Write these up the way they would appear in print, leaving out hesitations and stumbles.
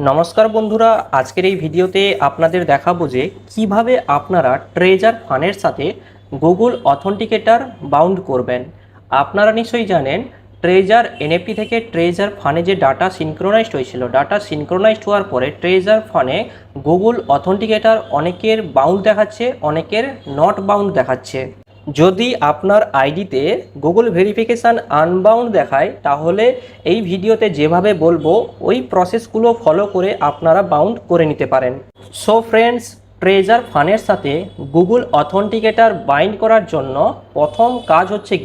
নমস্কার বন্ধুরা, আজকের এই ভিডিওতে আপনাদের দেখাবো যে কিভাবে আপনারা ট্রেজার ফানের সাথে গুগল অথেন্টিকেটর বাউন্ড করবেন। আপনারা নিশ্চয়ই জানেন ট্রেজার এনএফটি থেকে ট্রেজার ফানে যে ডাটা সিনক্রোনাইজড হয়েছিল, ডাটা সিনক্রোনাইজড হওয়ার পরে ট্রেজার ফানে গুগল অথেন্টিকেটর অনেকের বাউন্ড দেখাচ্ছে, অনেকের নট বাউন্ড দেখাচ্ছে। যদি আপনার আইডিতে গুগল ভেরিফিকেশান আনবাউন্ড দেখায় তাহলে এই ভিডিওতে যেভাবে বলবো ওই প্রসেসগুলো ফলো করে আপনারা বাউন্ড করে নিতে পারেন। সো ফ্রেন্ডস, ট্রেজার ফানের সাথে গুগল অথেন্টিকেটর বাইন্ড করার জন্য প্রথম কাজ হচ্ছে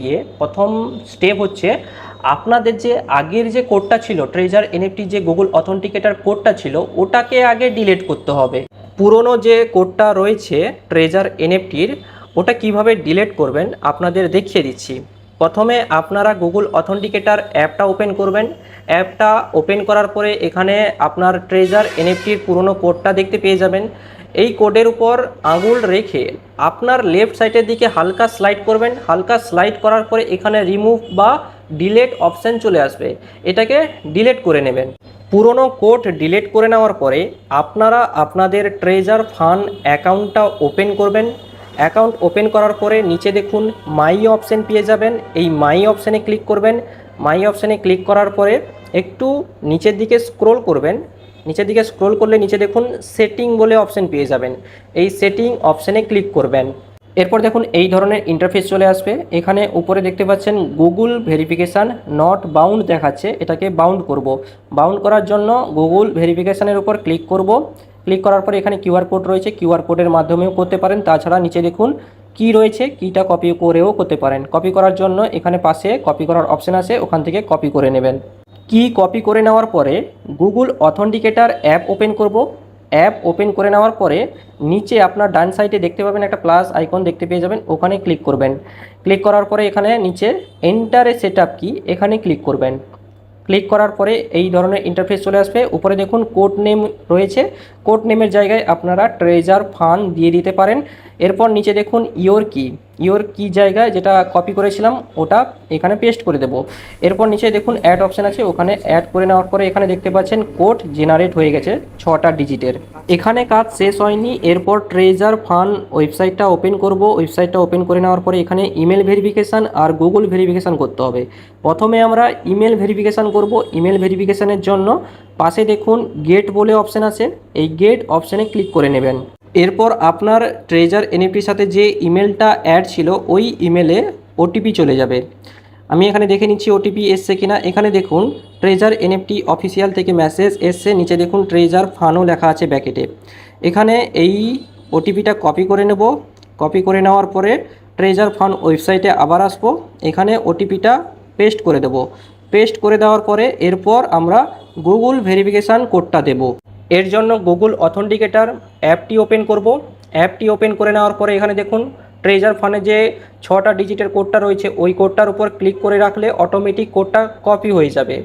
প্রথম স্টেপ হচ্ছে আপনাদের যে আগের যে কোডটা ছিল, ট্রেজার এনএফটি যে গুগল অথেন্টিকেটর কোডটা ছিল ওটাকে আগে ডিলিট করতে হবে। পুরনো যে কোডটা রয়েছে ট্রেজার এনএফটির ওটা কিভাবে ডিলিট করবেন আপনাদের দেখিয়ে দিচ্ছি। প্রথমে আপনারা গুগল অথেন্টিকেটর অ্যাপটা ওপেন করবেন। অ্যাপটা ওপেন করার পরে এখানে আপনার ট্রেজার এনএফটির পুরনো কোডটা দেখতে পেয়ে যাবেন। এই কোডের উপর আঙুল রেখে আপনার লেফট সাইডের দিকে হালকা স্লাইড করবেন। হালকা স্লাইড করার পরে এখানে রিমুভ বা ডিলিট অপশান চলে আসবে, এটাকে ডিলিট করে নেবেন। পুরনো কোড ডিলিট করে নেওয়ার পরে আপনারা আপনাদের ট্রেজার ফান অ্যাকাউন্টটা ওপেন করবেন। অ্যাকাউন্ট ওপেন করার পরে নিচে দেখুন মাই অপশান পেয়ে যাবেন, এই মাই অপশানে ক্লিক করবেন। মাই অপশানে ক্লিক করার পরে একটু নিচের দিকে স্ক্রোল করবেন। নিচের দিকে স্ক্রোল করলে নিচে দেখুন সেটিং বলে অপশান পেয়ে যাবেন, এই সেটিং অপশানে ক্লিক করবেন। এরপর দেখুন এই ধরনের ইন্টারফেস চলে আসবে। এখানে উপরে দেখতে পাচ্ছেন গুগল ভেরিফিকেশান নট বাউন্ড দেখাচ্ছে, এটাকে বাউন্ড করব। বাউন্ড করার জন্য গুগল ভেরিফিকেশানের উপর ক্লিক করব। ক্লিক করার পরে এখানে কিউআর কোড রয়েছে, কিউআর কোডের মাধ্যমেও করতে পারেন। তাছাড়া নিচে দেখুন কি রয়েছে, কিটা কপি করেও করতে পারেন। কপি করার জন্য এখানে পাশে কপি করার অপশান আছে, ওখান থেকে কপি করে নেবেন। কি কপি করে নেওয়ার পরে গুগল অথেন্টিকেটর অ্যাপ ওপেন করব। অ্যাপ ওপেন করে নেওয়ার পরে নিচে আপনার ডান সাইডে দেখতে পাবেন একটা প্লাস আইকন দেখতে পেয়ে যাবেন, ওখানে ক্লিক করবেন। ক্লিক করার পরে এখানে নিচে এন্টার এ সেটআপ কি, এখানে ক্লিক করবেন। ক্লিক করার পরে এই ধরনের ইন্টারফেস চলে আসবে। উপরে দেখুন কোড নেম রয়েছে, কোড নেমের জায়গায় আপনারা ট্রেজার ফান দিয়ে দিতে পারেন। এরপর নিচে দেখুন ইয়োর কি জায়গায় যেটা কপি করেছিলাম ওটা এখানে পেস্ট করে দেব। এরপর নিচে দেখুন অ্যাড অপশান আছে, ওখানে অ্যাড করে নেওয়ার পরে এখানে দেখতে পাচ্ছেন কোড জেনারেট হয়ে গেছে 6টা ডিজিটের। এখানে কাজ শেষ হয়নি, এরপর ট্রেজার ফান ওয়েবসাইটটা ওপেন করব। ওয়েবসাইটটা ওপেন করে নেওয়ার পরে এখানে ইমেল ভেরিফিকেশান আর গুগল ভেরিফিকেশান করতে হবে। প্রথমে আমরা ইমেল ভেরিফিকেশান করব। ইমেল ভেরিফিকেশানের জন্য পাশে দেখুন গেট বলে অপশান আছে, এই গেট অপশানে ক্লিক করে নেবেন। এরপর আপনার ট্রেজার এনএফটির সাথে যে ইমেলটা অ্যাড ছিল ওই ইমেলে ওটিপি চলে যাবে। আমি এখানে দেখে নিচ্ছি ওটিপি এসছে কিনা। এখানে দেখুন ট্রেজার এনএফটি অফিসিয়াল থেকে মেসেজ এসছে, নিচে দেখুন ট্রেজার ফানও লেখা আছে ব্যাকেটে। এখানে এই ওটিপিটা কপি করে নেব। কপি করে নেওয়ার পরে ট্রেজার ফান ওয়েবসাইটে আবার আসবো, এখানে ওটিপিটা পেস্ট করে দেব। পেস্ট করে দেওয়ার পরে এরপর আমরা গুগল ভেরিফিকেশান কোডটা দেব। এর জন্য গুগল অথেন্টিকেটর অ্যাপটি ওপেন করব। অ্যাপটি ওপেন করে নেওয়ার পরে এখানে দেখুন ট্রেজার ফানে যে 6টা ডিজিটের কোডটা রয়েছে ওই কোডটার উপর ক্লিক করে রাখলে অটোমেটিক কোডটা কপি হয়ে যাবে।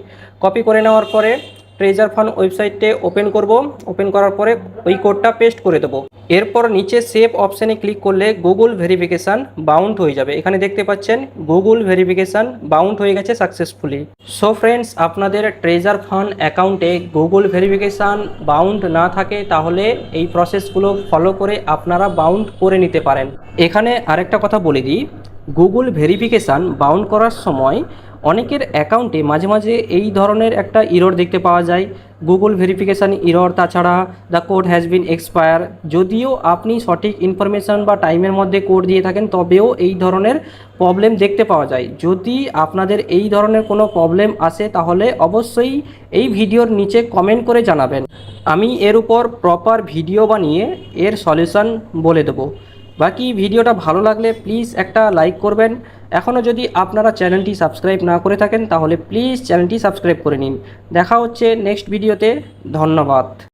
কপি করে নেওয়ার পরে ট্রেজার ফান ওয়েবসাইটে ওপেন করব। ওপেন করার পরে ওই কোডটা পেস্ট করে দেবো। এরপর নিচে সেভ অপশানে ক্লিক করলে গুগল ভেরিফিকেশান বাউন্ড হয়ে যাবে। এখানে দেখতে পাচ্ছেন গুগল ভেরিফিকেশান বাউন্ড হয়ে গেছে সাকসেসফুলি। সো ফ্রেন্ডস, আপনাদের ট্রেজার ফান অ্যাকাউন্টে গুগল ভেরিফিকেশান বাউন্ড না থাকে তাহলে এই প্রসেসগুলো ফলো করে আপনারা বাউন্ড করে নিতে পারেন। এখানে আরেকটা কথা বলে দিই, গুগল ভেরিফিকেশান বাউন্ড করার সময় অনেকের অ্যাকাউন্টে মাঝে মাঝে এই ধরনের একটা ইরর দেখতে পাওয়া যায়, গুগল ভেরিফিকেশান ইরর। তাছাড়া the code has been expire. যদিও আপনি সঠিক ইনফরমেশান বা টাইমের মধ্যে কোড দিয়ে থাকেন তবেও এই ধরনের প্রবলেম দেখতে পাওয়া যায়। যদি আপনাদের এই ধরনের কোনো প্রবলেম আসে তাহলে অবশ্যই এই ভিডিওর নিচে কমেন্ট করে জানাবেন, আমি এর উপর প্রপার ভিডিও বানিয়ে এর সলিউশন বলে দেবো। বাকি ভিডিওটা ভালো লাগলে প্লিজ একটা লাইক করবেন। এখনও যদি আপনারা চ্যানেলটি সাবস্ক্রাইব না করে থাকেন তাহলে প্লিজ চ্যানেলটি সাবস্ক্রাইব করে নিন। দেখা হচ্ছে নেক্সট ভিডিওতে। ধন্যবাদ।